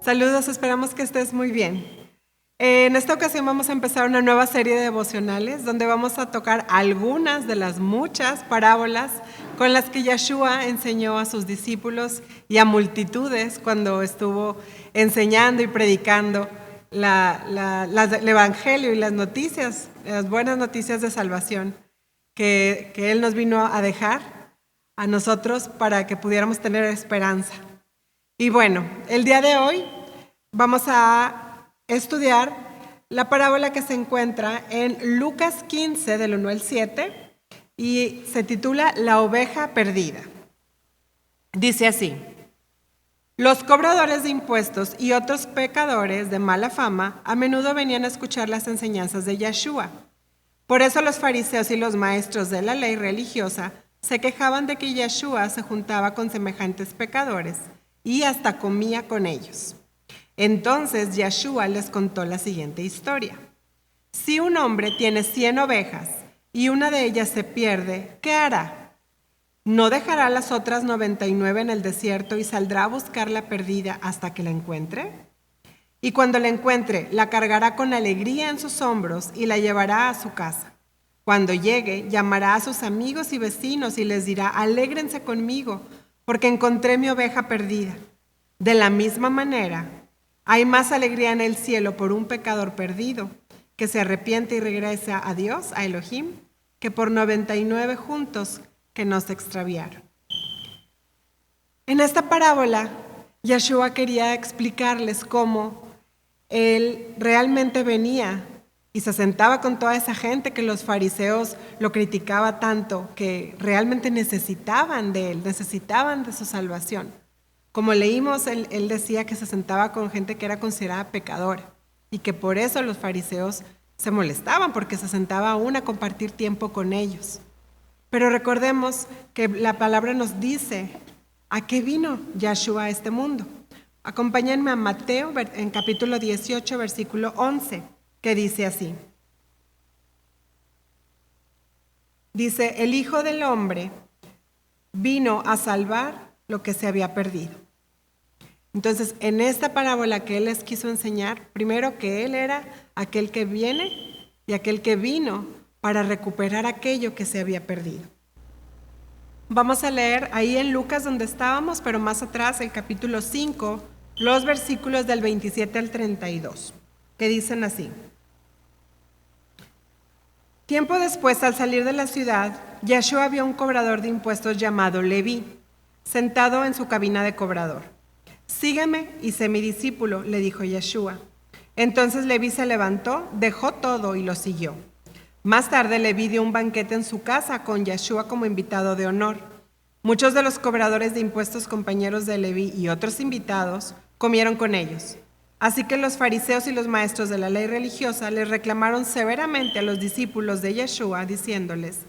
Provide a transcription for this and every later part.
Saludos, esperamos que estés muy bien. En esta ocasión vamos a empezar una nueva serie de devocionales donde vamos a tocar algunas de las muchas parábolas con las que Yeshua enseñó a sus discípulos y a multitudes cuando estuvo enseñando y predicando el Evangelio y las noticias, las buenas noticias de salvación que Él nos vino a dejar a nosotros para que pudiéramos tener esperanza. Y bueno, el día de hoy vamos a estudiar la parábola que se encuentra en Lucas 15, del 1 al 7, y se titula La oveja perdida. Dice así: los cobradores de impuestos y otros pecadores de mala fama a menudo venían a escuchar las enseñanzas de Yeshua. Por eso los fariseos y los maestros de la ley religiosa se quejaban de que Yeshua se juntaba con semejantes pecadores y hasta comía con ellos. Entonces Yeshua les contó la siguiente historia. Si un hombre tiene 100 ovejas y una de ellas se pierde, ¿qué hará? ¿No dejará las otras 99 en el desierto y saldrá a buscar la perdida hasta que la encuentre? Y cuando la encuentre, la cargará con alegría en sus hombros y la llevará a su casa. Cuando llegue, llamará a sus amigos y vecinos y les dirá: alégrense conmigo, porque encontré mi oveja perdida. De la misma manera, hay más alegría en el cielo por un pecador perdido que se arrepiente y regresa a Dios, a Elohim, que por 99 juntos que no se extraviaron. En esta parábola, Yeshua quería explicarles cómo Él realmente venía y se sentaba con toda esa gente que los fariseos lo criticaba tanto, que realmente necesitaban de Él, necesitaban de su salvación. Como leímos, él decía que se sentaba con gente que era considerada pecadora y que por eso los fariseos se molestaban, porque se sentaba aún a compartir tiempo con ellos. Pero recordemos que la palabra nos dice a qué vino Yeshua a este mundo. Acompáñenme a Mateo en capítulo 18, versículo 11, que dice así. Dice: el Hijo del Hombre vino a salvar lo que se había perdido. Entonces, en esta parábola que Él les quiso enseñar, primero que Él era aquel que viene y aquel que vino para recuperar aquello que se había perdido. Vamos a leer ahí en Lucas donde estábamos, pero más atrás, el capítulo 5, los versículos del 27 al 32, que dicen así. Tiempo después, al salir de la ciudad, Yeshua vio a un cobrador de impuestos llamado Leví, sentado en su cabina de cobrador. Sígueme y sé mi discípulo, le dijo Yeshua. Entonces Leví se levantó, dejó todo y lo siguió. Más tarde Leví dio un banquete en su casa con Yeshua como invitado de honor. Muchos de los cobradores de impuestos, compañeros de Leví y otros invitados, comieron con ellos. Así que los fariseos y los maestros de la ley religiosa les reclamaron severamente a los discípulos de Yeshua, diciéndoles: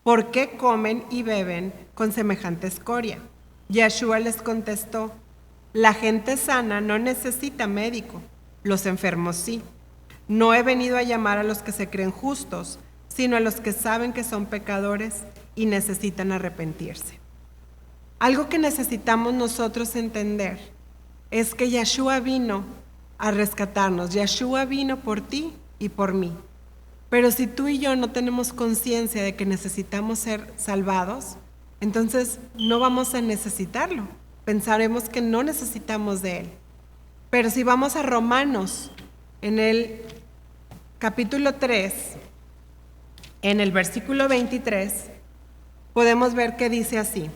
¿por qué comen y beben con semejante escoria? Yeshua les contestó: la gente sana no necesita médico, los enfermos sí. No he venido a llamar a los que se creen justos, sino a los que saben que son pecadores y necesitan arrepentirse. Algo que necesitamos nosotros entender es que Yeshua vino a rescatarnos. Yeshua vino por ti y por mí. Pero si tú y yo no tenemos conciencia de que necesitamos ser salvados, entonces no vamos a necesitarlo. Pensaremos que no necesitamos de Él. Pero si vamos a Romanos, en el capítulo 3, en el versículo 23, podemos ver que dice así: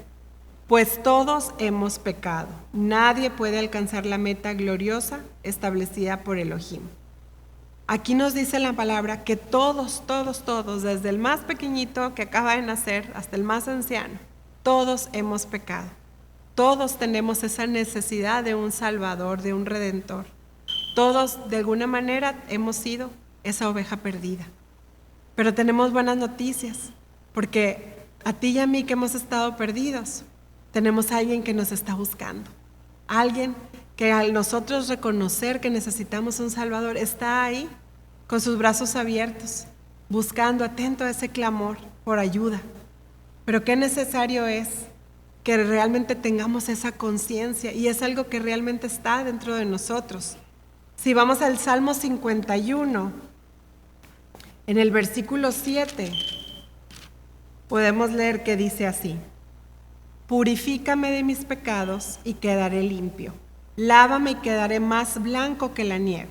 pues todos hemos pecado. Nadie puede alcanzar la meta gloriosa establecida por Elohim. Aquí nos dice la palabra que todos, desde el más pequeñito que acaba de nacer hasta el más anciano, todos hemos pecado. Todos tenemos esa necesidad de un Salvador, de un Redentor. Todos, de alguna manera, hemos sido esa oveja perdida. Pero tenemos buenas noticias, porque a ti y a mí que hemos estado perdidos, tenemos a alguien que nos está buscando. Alguien que al nosotros reconocer que necesitamos un Salvador, está ahí con sus brazos abiertos, buscando, atento a ese clamor por ayuda. Pero qué necesario es que realmente tengamos esa conciencia, y es algo que realmente está dentro de nosotros. Si vamos al Salmo 51, en el versículo 7, podemos leer que dice así: purifícame de mis pecados y quedaré limpio. Lávame y quedaré más blanco que la nieve.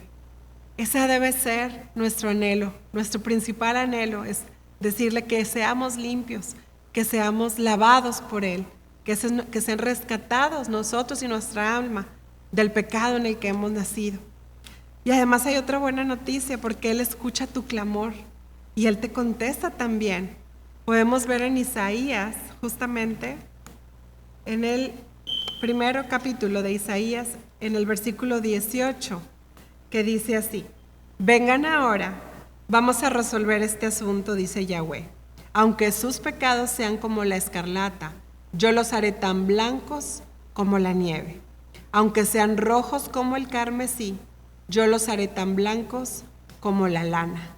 Ese debe ser nuestro anhelo, nuestro principal anhelo es decirle que seamos limpios, que seamos lavados por Él, que sean rescatados nosotros y nuestra alma del pecado en el que hemos nacido. Y además hay otra buena noticia, porque Él escucha tu clamor y Él te contesta también. Podemos ver en Isaías, justamente, en el primero capítulo de Isaías, en el versículo 18, que dice así: vengan ahora, vamos a resolver este asunto, dice Yahweh. Aunque sus pecados sean como la escarlata, yo los haré tan blancos como la nieve. Aunque sean rojos como el carmesí, yo los haré tan blancos como la lana.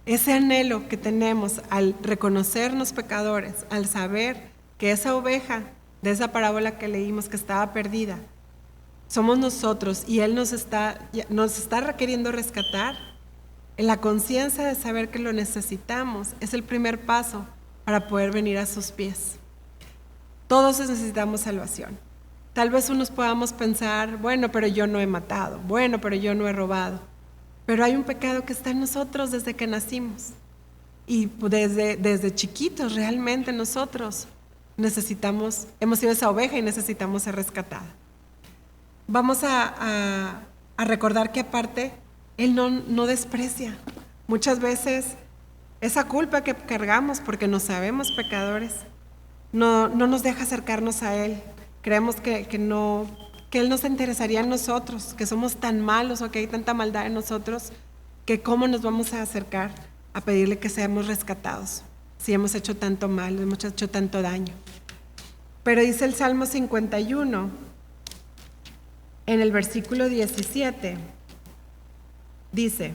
Ese anhelo que tenemos al reconocernos pecadores, al saber que esa oveja de esa parábola que leímos que estaba perdida, somos nosotros, y Él nos está requiriendo rescatar, en la conciencia de saber que lo necesitamos, es el primer paso para poder venir a sus pies. Todos necesitamos salvación. Tal vez unos podamos pensar, bueno, pero yo no he matado, bueno, pero yo no he robado. Pero hay un pecado que está en nosotros desde que nacimos. Y desde chiquitos realmente nosotros hemos sido esa oveja y necesitamos ser rescatada. Vamos a recordar que aparte Él no desprecia. Muchas veces esa culpa que cargamos porque no sabemos pecadores no nos deja acercarnos a Él. Creemos que Él no se interesaría en nosotros, que somos tan malos o que hay tanta maldad en nosotros, que cómo nos vamos a acercar a pedirle que seamos rescatados si hemos hecho tanto mal, hemos hecho tanto daño. Pero dice el Salmo 51, en el versículo 17, dice: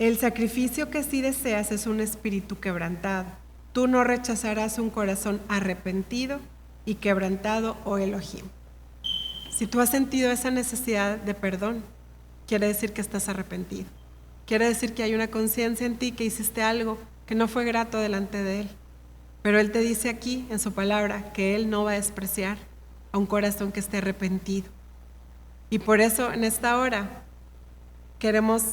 el sacrificio que sí deseas es un espíritu quebrantado. Tú no rechazarás un corazón arrepentido y quebrantado, oh Elohim. Si tú has sentido esa necesidad de perdón, quiere decir que estás arrepentido. Quiere decir que hay una conciencia en ti que hiciste algo que no fue grato delante de Él. Pero Él te dice aquí en su palabra que Él no va a despreciar a un corazón que esté arrepentido. Y por eso en esta hora queremos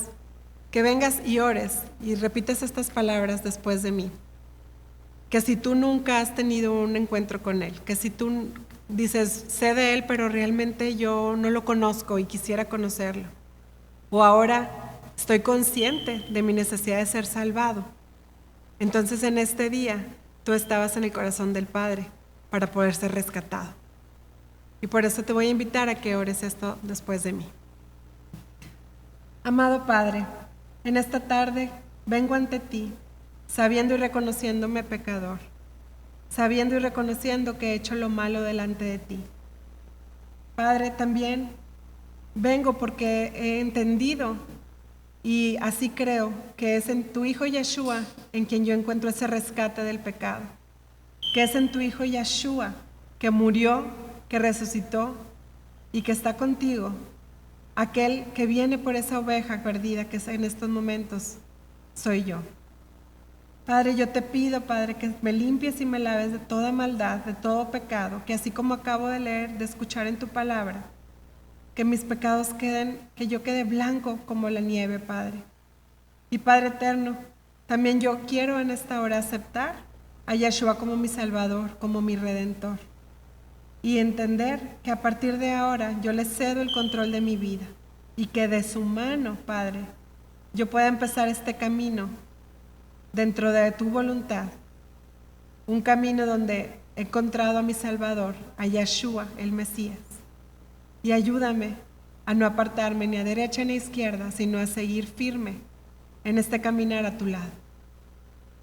que vengas y ores y repites estas palabras después de mí. Que si tú nunca has tenido un encuentro con Él, que si tú dices, sé de Él, pero realmente yo no lo conozco y quisiera conocerlo, o ahora estoy consciente de mi necesidad de ser salvado, entonces en este día tú estabas en el corazón del Padre para poder ser rescatado. Y por eso te voy a invitar a que ores esto después de mí. Amado Padre, en esta tarde vengo ante ti, sabiendo y reconociéndome pecador, sabiendo y reconociendo que he hecho lo malo delante de ti. Padre, también vengo porque he entendido y así creo que es en tu Hijo Yeshua en quien yo encuentro ese rescate del pecado, que es en tu Hijo Yeshua que murió, que resucitó y que está contigo, aquel que viene por esa oveja perdida que en estos momentos soy yo. Padre, yo te pido, Padre, que me limpies y me laves de toda maldad, de todo pecado, que así como acabo de leer, de escuchar en tu palabra, que mis pecados que yo quede blanco como la nieve, Padre. Y Padre eterno, también yo quiero en esta hora aceptar a Yeshua como mi Salvador, como mi Redentor. Y entender que a partir de ahora yo le cedo el control de mi vida y que de su mano, Padre, yo pueda empezar este camino dentro de tu voluntad, un camino donde he encontrado a mi Salvador, a Yeshua, el Mesías. Y ayúdame a no apartarme ni a derecha ni a izquierda, sino a seguir firme en este caminar a tu lado.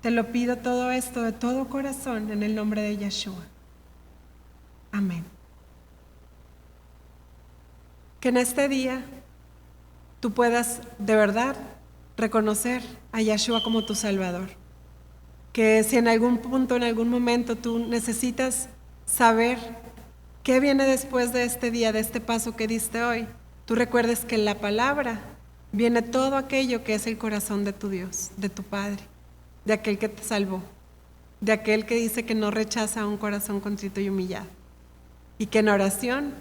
Te lo pido todo esto de todo corazón en el nombre de Yeshua. Amén. Que en este día tú puedas de verdad reconocer a Yeshua como tu Salvador. Que si en algún punto, en algún momento tú necesitas saber qué viene después de este día, de este paso que diste hoy. Tú recuerdes que en la palabra viene todo aquello que es el corazón de tu Dios, de tu Padre, de aquel que te salvó, de aquel que dice que no rechaza un corazón contrito y humillado. Y que en oración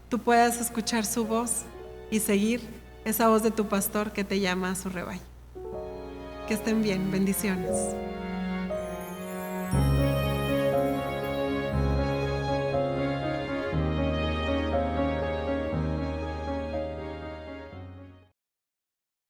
tú puedas escuchar su voz y seguir esa voz de tu pastor que te llama a su rebaño. Que estén bien, bendiciones.